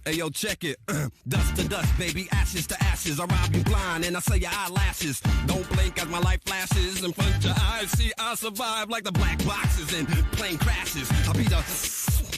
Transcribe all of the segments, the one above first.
Hey, yo, check it. Dust to dust, baby. Ashes to ashes. I rob you blind and I sell your eyelashes. Don't blink as my life flashes in front of your eyes. See, I survive like the black boxes and plane crashes. I'll be the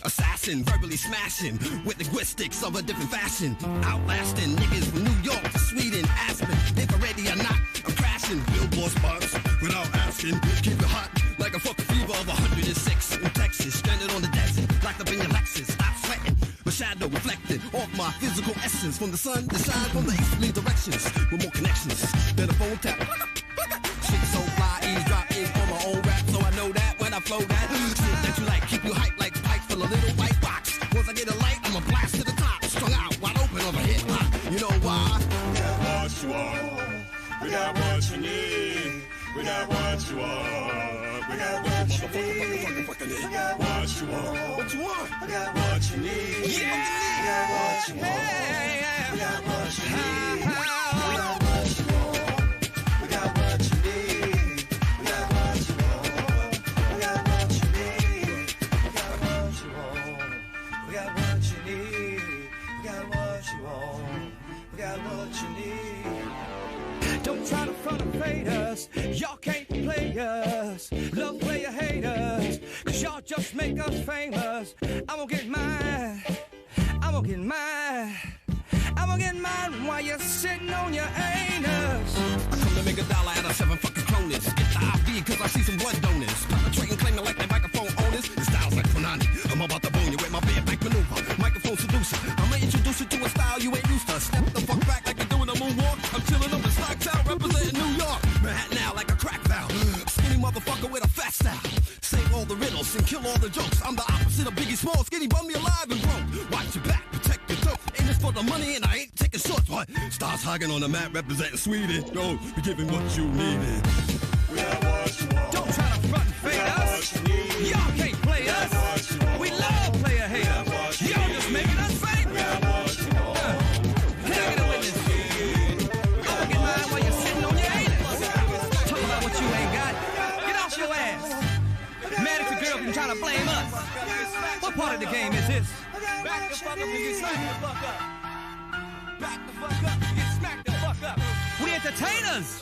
assassin, verbally smashing with linguistics of a different fashion. Outlasting niggas from New York to Sweden, Aspen. If I'm ready or not, I'm crashing. Billboard spots without asking. Keep it hot like a fucking fever of 106 in Texas. Stranded on the desert, locked up in your Lexus. Stop sweating. My shadow reflected off my physical essence from the sun to shine from the easterly directions with more connections than a phone tap. Shit so fly, eavesdrop in on my own rap, so I know that when I flow that shit that you like, keep you hype like pipes full of little white box. Once I get a light, I'ma blast to the top, strung out, wide open over hip hop. You know why? We got what you want, we got what you need, we got what you want. We got what you need. We got what you want. What you want? We got what you need. Yeah. We got what you want. We got what you need. We got what you want. We got what you need. We got what you want. We got what you need. We got what you want. We got what you need. We got what you want. We got what you need. Don't try to front and fade us. Y'all can't play us. Love player haters. Cause y'all just make us famous. I'm gonna get mine. I'm gonna get mine. I'm gonna get mine while you're sitting on your anus. I come to make $1 out of 7 fucking cloners. Get the IV cause I see some blood donors. Perpetrating, claiming like they microphone owners. The style's like Konani. I'm about to bone you with my bareback maneuver. Microphone seducer. I'ma introduce you to a style you ain't used to. Step the fuck back like you're doing a moonwalk. I'm chilling up in Stocktown, representing New York. Manhattan now like a crack valve. Skinny motherfucker with a fat style. Save all the riddles and kill all the jokes. I'm the opposite of Biggie Small. Skinny bum me alive and broke. Watch your back, protect your throat. Ain't this for the money and I ain't taking shorts. What? Stars hogging on the map representing Sweden. Yo, we giving what you needed. We got what you want. Don't try to front and fade us. Y'all can't play us. We love player haters. Y'all just making us famous. Can I get a witness? I'ma get mine while you're sitting on your anus. Talk about what you ain't got. Get off your ass. Mad at the girl from trying to blame us. What part of the game is this? Back the fuck up and get smacked the fuck up. Back the fuck up and get smacked the fuck up. We entertainers.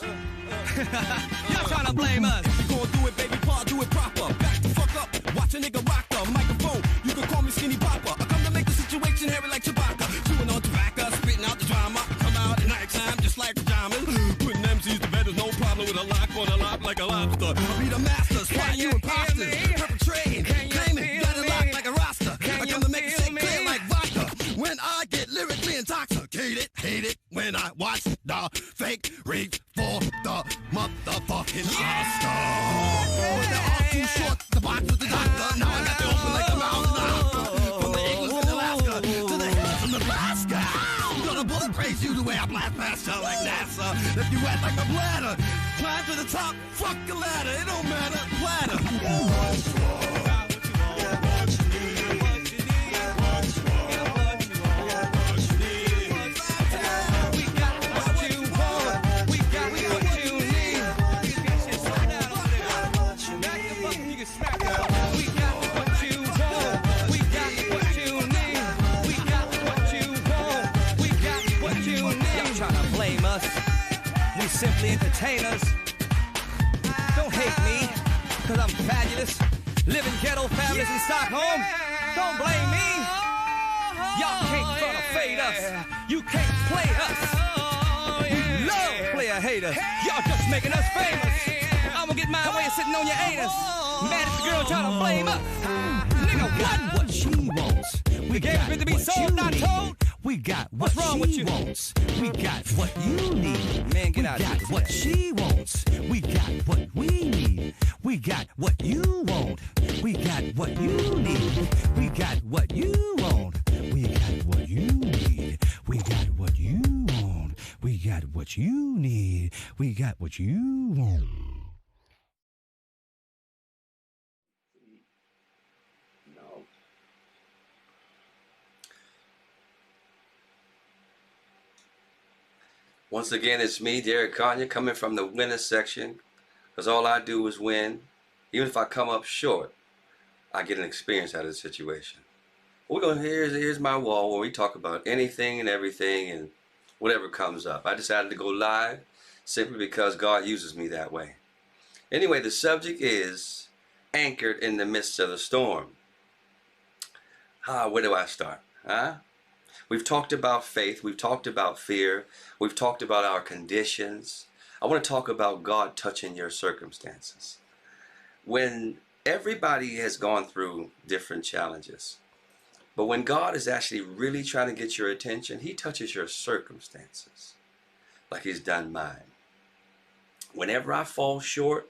Y'all trying to blame us. If you gon' do it, baby, Paul, do it proper. Back the fuck up. Watch a nigga rock the microphone. You can call me Skinny Popper. I come to make the situation hairy like Chewbacca. Chewing on tobacco, spitting out the drama. Come out at nighttime just like pajamas. Putting MCs to bed, there's no problem with a lock on a lock like a lobster. I'll be the master, spot you imposters. Perpetrating, claiming, got it locked like a roster. I come to make it shit clear like vodka. When I get lyrically intoxicated, hate it when I watch the fake reach for the motherfucking Oscar. But the arm too short, the box with the doctor. Now I got to open like a mountain now. From the Eagles in Alaska to the hills of Nebraska. I'm gonna bullet praise you the way I blast past you like NASA. If you act like a bladder, climb to the top, fuck a ladder. It don't matter, platter. We simply entertainers. Don't hate me, cause I'm fabulous. Living ghetto fabulous in Stockholm. Don't blame me. Y'all can't front or fade us. You can't play us. We love player haters. Y'all just making us famous. I'ma get my way of sitting on your anus. Mad at the girl trying to blame us. Nigga, what she wants. We gave it to be sold, not told. We got what she wants. We got what you need. Man, get out of here. We got what she wants. We got what we need. We got what you want. We got what you need. We got what you want. We got what you need. We got what you want. We got what you need. We got what you want. Once again, it's me, Derek Conyer, coming from the winner section, because all I do is win. Even if I come up short, I get an experience out of the situation. We're going, here's my wall where we talk about anything and everything and whatever comes up. I decided to go live simply because God uses me that way. Anyway, the subject is anchored in the midst of the storm. Where do I start? We've talked about faith. We've talked about fear. We've talked about our conditions. I want to talk about God touching your circumstances. When everybody has gone through different challenges, but when God is actually really trying to get your attention, he touches your circumstances like he's done mine. Whenever I fall short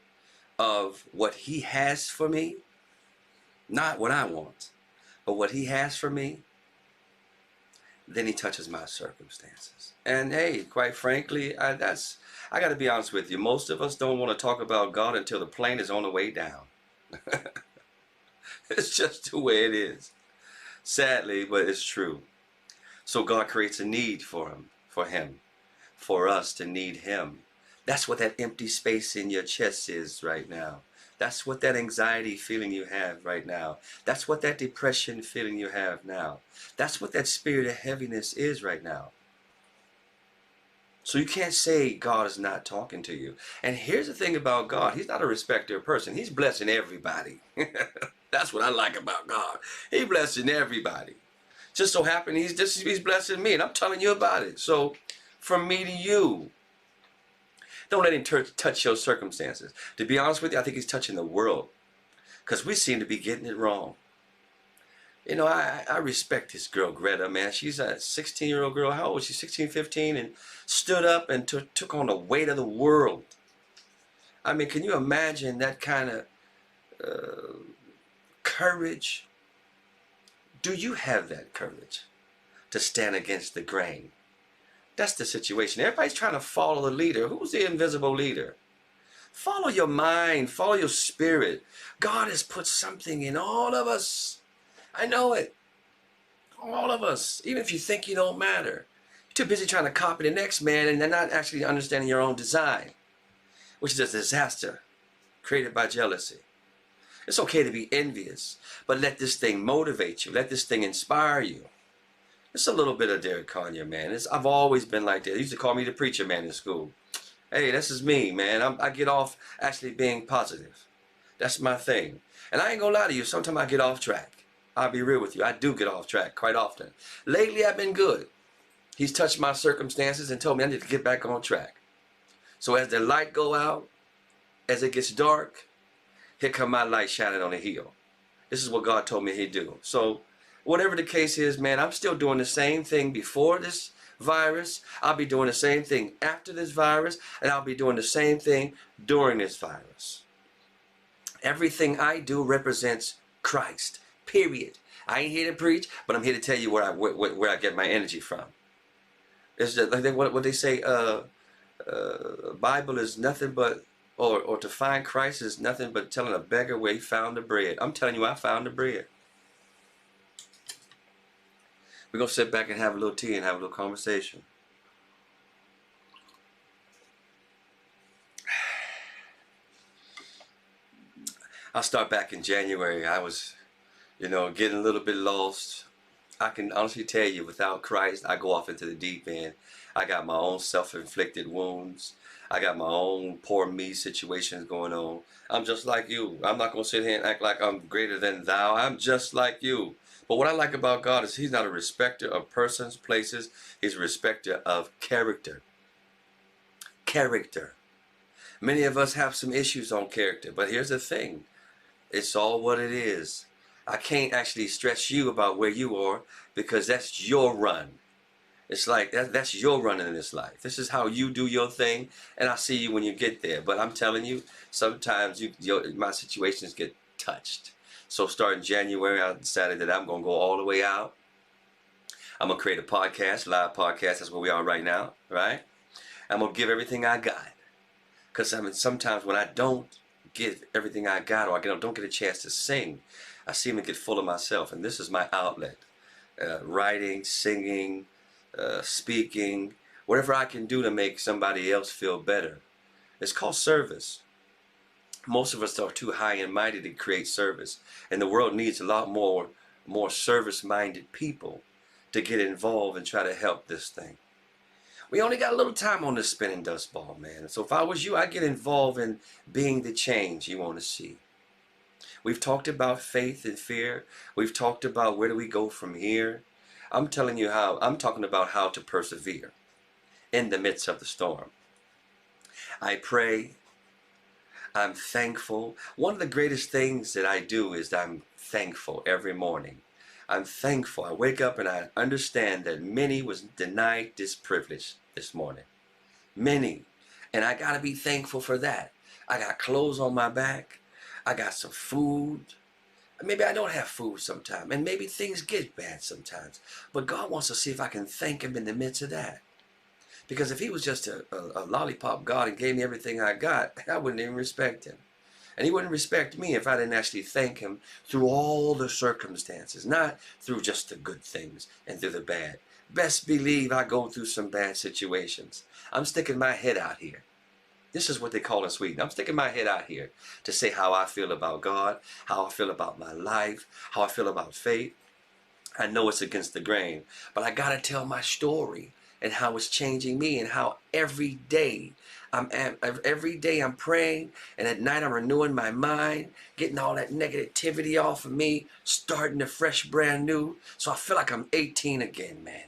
of what he has for me, not what I want, but what he has for me, then he touches my circumstances. And hey, quite frankly, I got to be honest with you. Most of us don't want to talk about God until the plane is on the way down. It's just the way it is. Sadly, but it's true. So God creates a need for us to need him. That's what that empty space in your chest is right now. That's what that anxiety feeling you have right now. That's what that depression feeling you have now. That's what that spirit of heaviness is right now. So you can't say God is not talking to you. And here's the thing about God. He's not a respecter of person. He's blessing everybody. That's what I like about God. He's blessing everybody. Just so happened he's blessing me, and I'm telling you about it. So from me to you, don't let him touch your circumstances. To be honest with you, I think he's touching the world, because we seem to be getting it wrong. You know, I respect this girl, Greta, man. She's a 16-year-old girl. How old is she? 16, 15, and stood up and took on the weight of the world. I mean, can you imagine that kind of courage? Do you have that courage to stand against the grain? That's the situation. Everybody's trying to follow the leader. Who's the invisible leader? Follow your mind. Follow your spirit. God has put something in all of us. I know it. All of us. Even if you think you don't matter. You're too busy trying to copy the next man, and they're not actually understanding your own design, which is a disaster created by jealousy. It's okay to be envious, but let this thing motivate you. Let this thing inspire you. It's a little bit of Derek Conyer, man. I've always been like that. They used to call me the preacher man in school. Hey, this is me, man. I get off actually being positive. That's my thing. And I ain't gonna lie to you, sometimes I get off track. I'll be real with you. I do get off track quite often. Lately, I've been good. He's touched my circumstances and told me I need to get back on track. So as the light go out, as it gets dark, here come my light shining on the hill. This is what God told me he'd do. So whatever the case is, man, I'm still doing the same thing before this virus. I'll be doing the same thing after this virus, and I'll be doing the same thing during this virus. Everything I do represents Christ, period. I ain't here to preach, but I'm here to tell you where I get my energy from. It's just like what they say, Bible is nothing but, or to find Christ is nothing but telling a beggar where he found the bread. I'm telling you, I found the bread. We're going to sit back and have a little tea and have a little conversation. I'll start back in January. I was, getting a little bit lost. I can honestly tell you, without Christ, I go off into the deep end. I got my own self-inflicted wounds. I got my own poor me situations going on. I'm just like you. I'm not going to sit here and act like I'm greater than thou. I'm just like you. But what I like about God is he's not a respecter of persons, places. He's a respecter of character. Character. Many of us have some issues on character, but here's the thing. It's all what it is. I can't actually stress you about where you are, because that's your run. It's like that's your run in this life. This is how you do your thing, and I'll see you when you get there. But I'm telling you, sometimes my situations get touched. So starting January, I decided that I'm going to go all the way out. I'm going to create a podcast, live podcast. That's where we are right now, right? I'm going to give everything I got. Because sometimes when I don't give everything I got, or I don't get a chance to sing, I seem to get full of myself. And this is my outlet. Writing, singing, speaking, whatever I can do to make somebody else feel better. It's called service. Most of us are too high and mighty to create service, and the world needs a lot more more service-minded people to get involved and try to help this thing. We only got a little time on this spinning dust ball, man. So if I was you, I'd get involved in being the change you want to see. We've talked about faith and fear. We've talked about where do we go from here. I'm talking about how to persevere in the midst of the storm. I pray. I'm thankful. One of the greatest things that I do is I'm thankful every morning. I'm thankful. I wake up and I understand that many was denied this privilege this morning. Many. And I got to be thankful for that. I got clothes on my back. I got some food. Maybe I don't have food sometimes. And maybe things get bad sometimes. But God wants to see if I can thank him in the midst of that. Because if he was just a lollipop God and gave me everything I got, I wouldn't even respect him. And he wouldn't respect me if I didn't actually thank him through all the circumstances, not through just the good things and through the bad. Best believe I go through some bad situations. I'm sticking my head out here. This is what they call in Sweden. I'm sticking my head out here to say how I feel about God, how I feel about my life, how I feel about faith. I know it's against the grain, but I got to tell my story and how it's changing me, and how every day I'm praying, and at night I'm renewing my mind, getting all that negativity off of me, starting afresh, brand new, so I feel like I'm 18 again, man.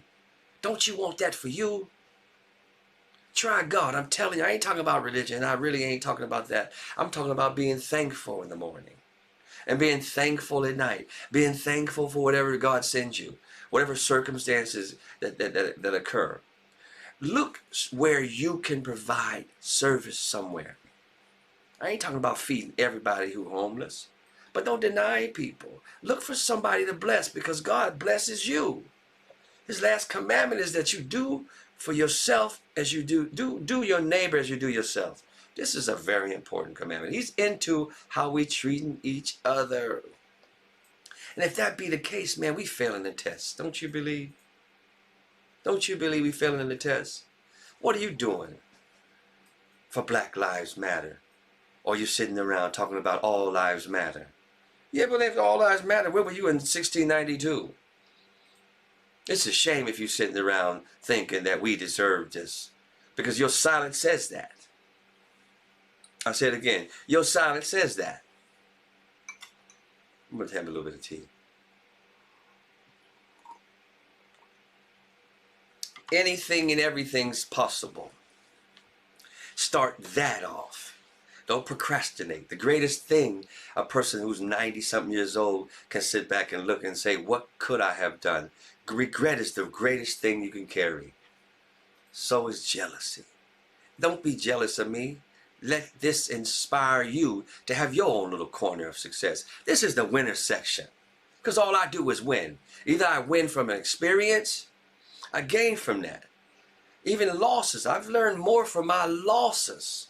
Don't you want that for you? Try God. I'm telling you, I ain't talking about religion. I really ain't talking about that. I'm talking about being thankful in the morning and being thankful at night, being thankful for whatever God sends you, whatever circumstances that occur. Look where you can provide service somewhere. I ain't talking about feeding everybody who's homeless, but don't deny people. Look for somebody to bless, because God blesses you. His last commandment is that you do for yourself as you do your neighbor as you do yourself. This is a very important commandment. He's into how we treat each other. And if that be the case, man, we failing the test. Don't you believe? Don't you believe we failing in the test? What are you doing for Black Lives Matter? Or you sitting around talking about all lives matter? You believe all lives matter? Where were you in 1692? It's a shame if you're sitting around thinking that we deserve this, because your silence says that. I'll say it again. Your silence says that. I'm going to have a little bit of tea. Anything and everything's possible. Start that off. Don't procrastinate. The greatest thing a person who's 90-something years old can sit back and look and say, what could I have done? Regret is the greatest thing you can carry. So is jealousy. Don't be jealous of me. Let this inspire you to have your own little corner of success. This is the winner section, because all I do is win. Either I win from an experience, I gain from that. Even losses. I've learned more from my losses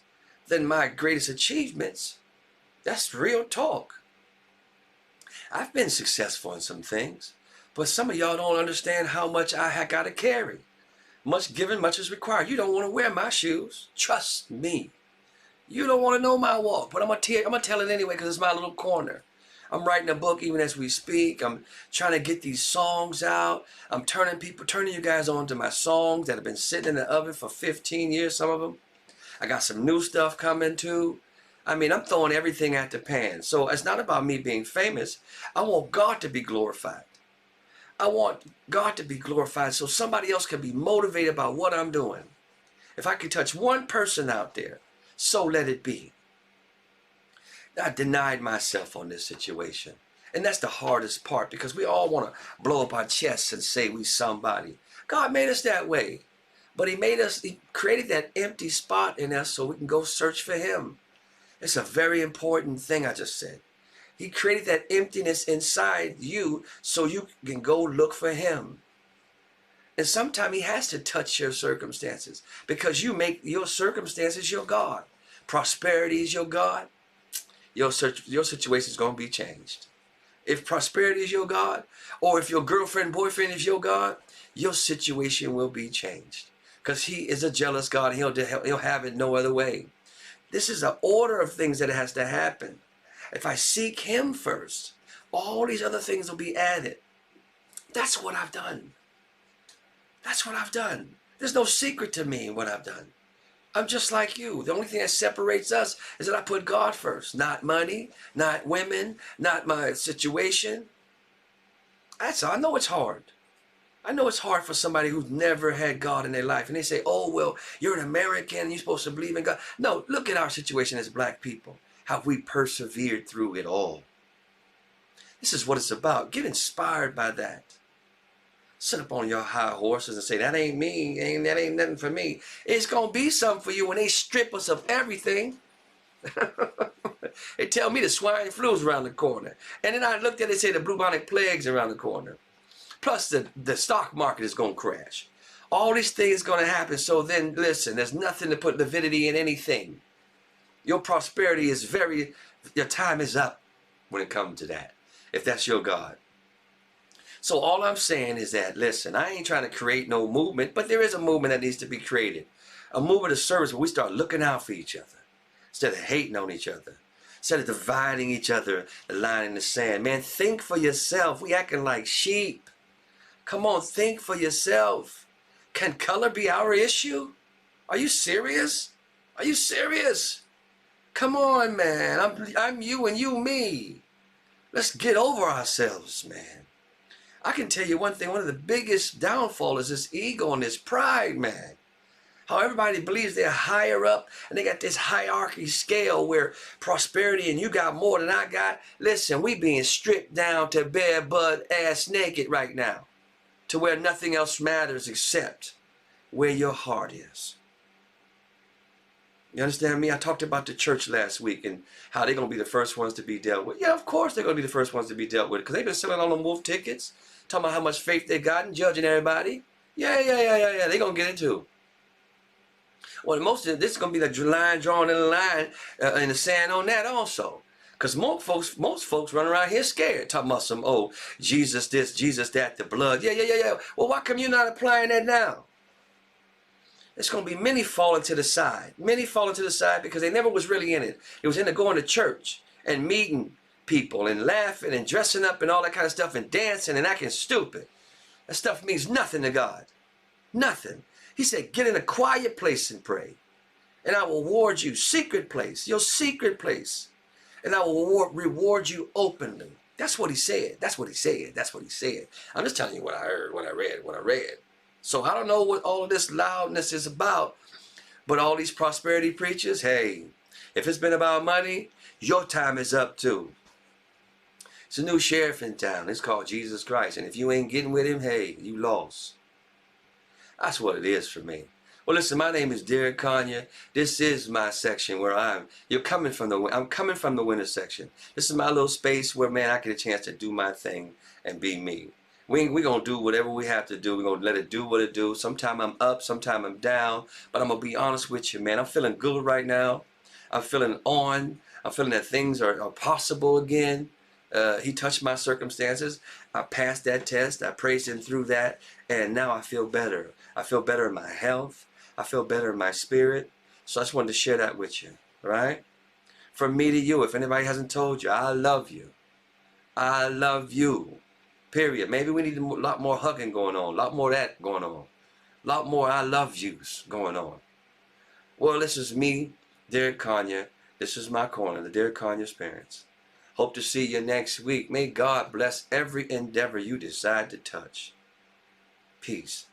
than my greatest achievements. That's real talk. I've been successful in some things, but some of y'all don't understand how much I got to carry. Much given, much is required. You don't want to wear my shoes. Trust me. You don't want to know my walk, but I'm going to tell it anyway, because it's my little corner. I'm writing a book even as we speak. I'm trying to get these songs out. I'm turning you guys on to my songs that have been sitting in the oven for 15 years, some of them. I got some new stuff coming too. I mean, I'm throwing everything at the pan. So it's not about me being famous. I want God to be glorified. I want God to be glorified so somebody else can be motivated by what I'm doing. If I could touch one person out there, so let it be. I denied myself on this situation. And that's the hardest part, because we all want to blow up our chests and say we somebody. God made us that way. But he created that empty spot in us so we can go search for him. It's a very important thing I just said. He created that emptiness inside you so you can go look for him. And sometimes he has to touch your circumstances, because you make your circumstances your God. Prosperity is your God. Your situation is going to be changed. If prosperity is your God, or if your girlfriend, boyfriend is your God, your situation will be changed. Because he is a jealous God. He'll have it no other way. This is an order of things that has to happen. If I seek him first, All these other things will be added. That's what I've done. That's what I've done. There's no secret to me in what I've done. I'm just like you. The only thing that separates us is that I put God first. Not money, not women, not my situation. That's all. I know it's hard. I know it's hard for somebody who's never had God in their life. And they say, oh, well, you're an American and you're supposed to believe in God. No, look at our situation as black people. How we persevered through it all. This is what it's about. Get inspired by that. Sit up on your high horses and say, that ain't me, that ain't nothing for me. It's going to be something for you when they strip us of everything. They tell me the swine flu's around the corner. And then I looked at it and say the bubonic plague's around the corner. Plus the stock market is going to crash. All these things going to happen. So then, listen, there's nothing to put divinity in anything. Your prosperity is your time is up when it comes to that, if that's your God. So all I'm saying is that, listen, I ain't trying to create no movement, but there is a movement that needs to be created. A movement of service where we start looking out for each other instead of hating on each other, instead of dividing each other, the line in the sand. Man, think for yourself. We acting like sheep. Come on, think for yourself. Can color be our issue? Are you serious? Are you serious? Come on, man. I'm you and you me. Let's get over ourselves, man. I can tell you one thing, one of the biggest downfalls is this ego and this pride, man. How everybody believes they're higher up and they got this hierarchy scale where prosperity and you got more than I got. Listen, we being stripped down to bare butt ass naked right now, to where nothing else matters except where your heart is. You understand me? I talked about the church last week and how they're going to be the first ones to be dealt with. Yeah, of course they're going to be the first ones to be dealt with because they've been selling all them wolf tickets, talking about how much faith they got and judging everybody. Yeah. They're going to get it too. Well, most of this is going to be the line drawn in the line in the sand on that also. Because most folks run around here scared, talking about some, oh, Jesus this, Jesus that, the blood. Yeah. Well, why come you're not applying that now? It's going to be many falling to the side. Many falling to the side because they never was really in it. It was into going to church and meeting people and laughing and dressing up and all that kind of stuff and dancing and acting stupid. That stuff means nothing to God. Nothing. He said, get in a quiet place and pray. And I will reward you, secret place, your secret place. And I will reward you openly. That's what he said. That's what he said. That's what he said. I'm just telling you what I heard, what I read. So I don't know what all of this loudness is about, but all these prosperity preachers, hey, if it's been about money, your time is up too. It's a new sheriff in town. It's called Jesus Christ. And if you ain't getting with him, hey, you lost. That's what it is for me. Well, listen, my name is Derek Conyer. This is my section where I'm coming from the winner section. This is my little space where, man, I get a chance to do my thing and be me. We're going to do whatever we have to do. We're going to let it do what it do. Sometime I'm up, sometime I'm down. But I'm going to be honest with you, man. I'm feeling good right now. I'm feeling on. I'm feeling that things are possible again. He touched my circumstances. I passed that test. I praised him through that. And now I feel better. I feel better in my health. I feel better in my spirit. So I just wanted to share that with you. Right? From me to you, if anybody hasn't told you, I love you. I love you. Period. Maybe we need a lot more hugging going on. A lot more of that going on. A lot more I love yous going on. Well, this is me, Derek Conyer. This is my corner, the Derek Conyer Experience. Hope to see you next week. May God bless every endeavor you decide to touch. Peace.